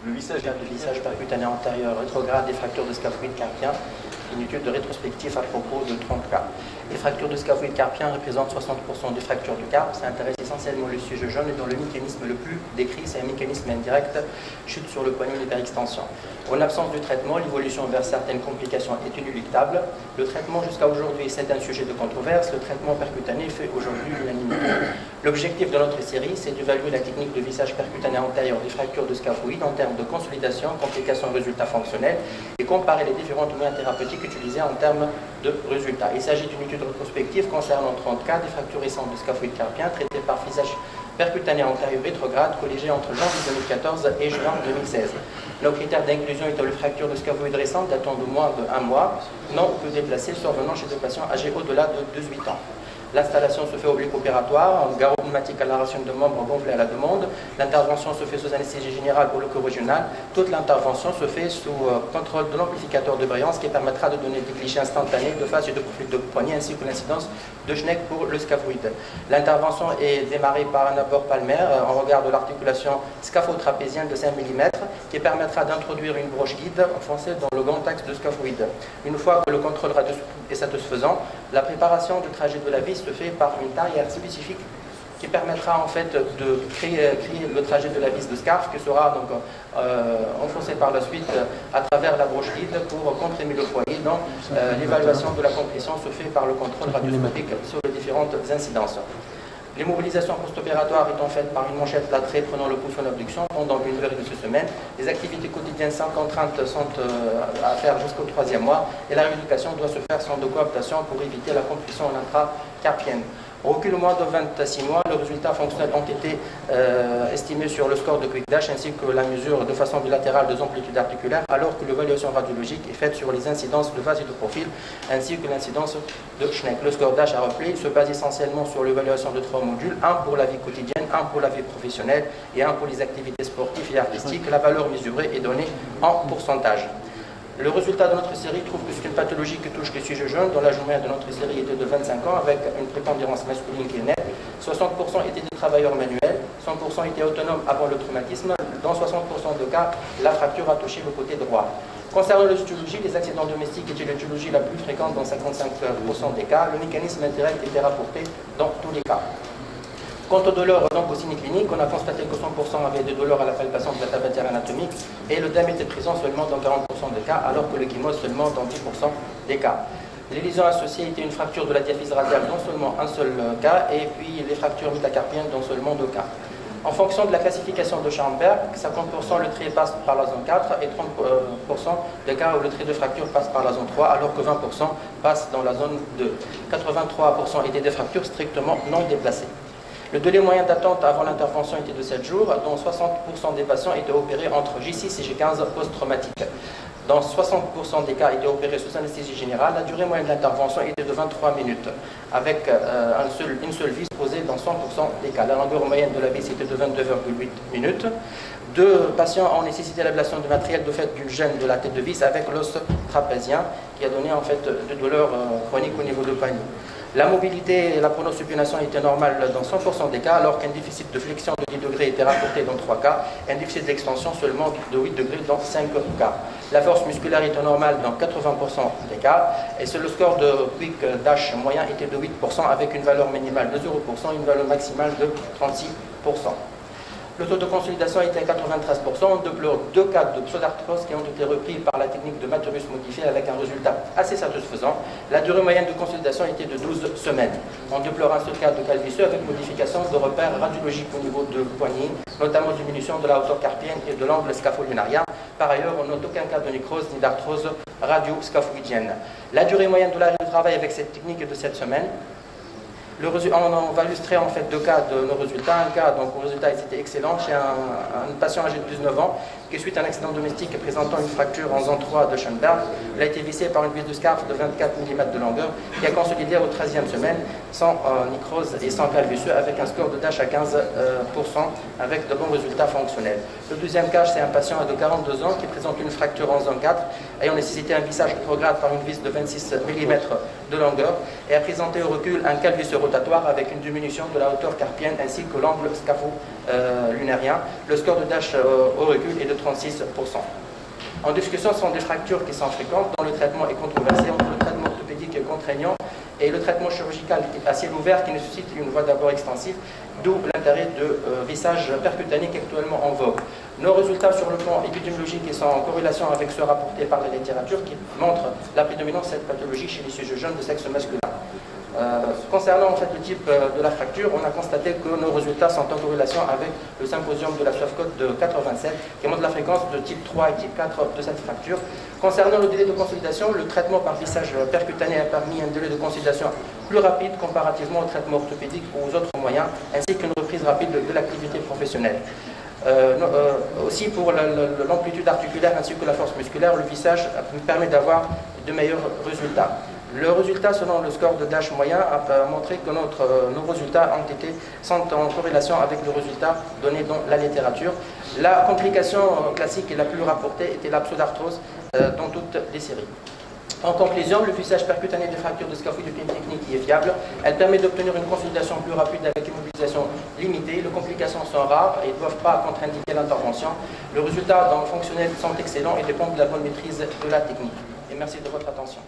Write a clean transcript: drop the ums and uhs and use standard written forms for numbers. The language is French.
Le vissage percutané antérieur rétrograde des fractures de scaphoïde carpien, une étude de rétrospective à propos de 30 cas. Les fractures de scaphoïde carpien représentent 60% des fractures du carpe. Ça intéresse essentiellement le sujet jeune et dont le mécanisme le plus décrit, c'est un mécanisme indirect, chute sur le poignet d'hyperextension. En absence de traitement, l'évolution vers certaines complications est inéluctable. Le traitement jusqu'à aujourd'hui, c'est un sujet de controverse. Le traitement percutané fait aujourd'hui l'unanimité. L'objectif de notre série, c'est d'évaluer la technique de vissage percutané antérieur des fractures de scaphoïde en termes de consolidation, complications et résultats fonctionnels et comparer les différentes moyens thérapeutiques utilisés en termes de résultats. Il s'agit d'une étude rétrospective concernant 30 cas des fractures récentes de scaphoïde carpien traitées par vissage percutané antérieur rétrograde colligé entre janvier 2014 et juin 2016. Nos critères d'inclusion étaient les fractures de scaphoïde récentes datant de moins de 1 mois, non ou peu déplacées, survenant chez des patients âgés au-delà de 18 ans. L'installation se fait au bloc opératoire, en garrot pneumatique à l'arration de membres gonflés à la demande. L'intervention se fait sous anesthésie générale au loco régional. Toute l'intervention se fait sous contrôle de l'amplificateur de brillance qui permettra de donner des clichés instantanés de face et de profil de poignet ainsi que l'incidence de Schneck pour le scaphoïde. L'intervention est démarrée par un abord palmaire en regard de l'articulation scapho-trapézienne de 5 mm qui permettra d'introduire une broche guide enfoncée dans le grand axe de scaphoïde. Une fois que le contrôle radio est satisfaisant, la préparation du trajet de la vis se fait par une taille spécifique qui permettra en fait de créer le trajet de la vis de Scarf qui sera donc enfoncé par la suite à travers la broche guide pour comprimer le foyer. Donc l'évaluation de la compression se fait par le contrôle radioscopique sur les différentes incidences. L'immobilisation post-opératoire étant faite par une manchette plâtrée prenant le pouce en abduction pendant une durée de 6 semaines. Les activités quotidiennes sans contrainte sont à faire jusqu'au 3e mois et la rééducation doit se faire sans cooptation pour éviter la compression intracarpienne. Au recul au moins de 26 mois, les résultats fonctionnels ont été estimés sur le score de Quick Dash ainsi que la mesure de façon bilatérale des amplitudes articulaires alors que l'évaluation radiologique est faite sur les incidences de phase et de profil ainsi que l'incidence de Schneck. Le score Dash à repli se base essentiellement sur l'évaluation de 3 modules, un pour la vie quotidienne, un pour la vie professionnelle et un pour les activités sportives et artistiques. La valeur mesurée est donnée en pourcentage. Le résultat de notre série trouve que c'est une pathologie qui touche les sujets jeunes, dont l'âge moyen de notre série était de 25 ans, avec une prépondérance masculine qui est nette. 60% étaient des travailleurs manuels, 100% étaient autonomes avant le traumatisme. Dans 60% de cas, la fracture a touché le côté droit. Concernant l'étiologie, les accidents domestiques étaient l'étiologie la plus fréquente dans 55% des cas. Le mécanisme indirect était rapporté dans tous les cas. Quant aux douleurs donc au signe clinique, on a constaté que 100% avaient des douleurs à la palpation de la tabatière anatomique et le DEM était présent seulement dans 40% des cas, alors que le chymose seulement dans 10% des cas. Les lésions associées étaient une fracture de la diaphyse radiale dans seulement un seul cas, et puis les fractures métacarpiennes dans seulement 2 cas. En fonction de la classification de Schamberg, 50% le trait passe par la zone 4 et 30% des cas où le trait de fracture passe par la zone 3, alors que 20% passe dans la zone 2. 83% étaient des fractures strictement non déplacées. Le délai moyen d'attente avant l'intervention était de 7 jours, dont 60% des patients étaient opérés entre J6 et J15 post-traumatiques. Dans 60% des cas étaient opérés sous anesthésie générale. La durée moyenne de l'intervention était de 23 minutes, avec une seule vis posée dans 100% des cas. La longueur moyenne de la vis était de 22,8 minutes. 2 patients ont nécessité l'ablation du matériel de fait d'une gêne de la tête de vis avec l'os trapézien, qui a donné en fait de douleurs chroniques au niveau du poignet. La mobilité et la pronosupination étaient normales dans 100% des cas, alors qu'un déficit de flexion de 10 degrés était rapporté dans 3 cas, et un déficit d'extension seulement de 8 degrés dans 5 cas. La force musculaire était normale dans 80% des cas, et le score de Quick Dash moyen était de 8%, avec une valeur minimale de 0% et une valeur maximale de 36%. Le taux de consolidation était à 93%. On déplore 2 cas de pseudarthrose qui ont été repris par la technique de Maturus modifiée avec un résultat assez satisfaisant. La durée moyenne de consolidation était de 12 semaines. On déplore un seul cas de calvissure avec modification de repères radiologiques au niveau de poignet, notamment diminution de la hauteur carpienne et de l'angle scapholunarien. Par ailleurs, on note aucun cas de nécrose ni d'arthrose radio-scaphoïdienne. La durée moyenne de l'arrêt de travail avec cette technique est de 7 semaines. On va illustrer en fait 2 cas de nos résultats. Un cas, donc le résultat était excellent chez un patient âgé de 19 ans qui, suite à un accident domestique présentant une fracture en zone 3 de Schoenberg, il a été vissé par une vis de Scarf de 24 mm de longueur qui a consolidé aux 13e semaine sans nécrose et sans calvissure avec un score de Dash à 15% avec de bons résultats fonctionnels. Le deuxième cas, c'est un patient de 42 ans qui présente une fracture en zone 4 ayant nécessité un vissage rétrograde par une vis de 26 mm de longueur et a présenté au recul un cale visseux rotatoire avec une diminution de la hauteur carpienne ainsi que l'angle scapho-lunarien. Le score de Dash au recul est de 36%. En discussion sont des fractures qui sont fréquentes, dont le traitement est controversé entre le traitement orthopédique contraignant et le traitement chirurgical à ciel ouvert qui nécessite une voie d'abord extensive, d'où l'intérêt de vissage percutanique actuellement en vogue. Nos résultats sur le plan épidémiologique sont en corrélation avec ceux rapportés par la littérature qui montrent la prédominance de cette pathologie chez les sujets jeunes de sexe masculin. Concernant en fait le type de la fracture, on a constaté que nos résultats sont en corrélation avec le symposium de la SOFCOT de 87 qui montre la fréquence de type 3 et type 4 de cette fracture. Concernant le délai de consolidation, le traitement par vissage percutané a permis un délai de consolidation plus rapide comparativement au traitement orthopédique ou aux autres moyens, ainsi qu'une reprise rapide de l'activité professionnelle. Aussi pour l'amplitude articulaire ainsi que la force musculaire, le vissage permet d'avoir de meilleurs résultats. Le résultat selon le score de Dash moyen a montré que nos résultats sont en corrélation avec le résultat donné dans la littérature. La complication classique et la plus rapportée était la pseudarthrose dans toutes les séries. En conclusion, le vissage percutané des fractures de scaphoïde est une technique qui est fiable. Elle permet d'obtenir une consolidation plus rapide avec une mobilisation limitée. Les complications sont rares et ne doivent pas contre-indiquer l'intervention. Les résultats dans le fonctionnel sont excellents et dépendent de la bonne maîtrise de la technique. Et merci de votre attention.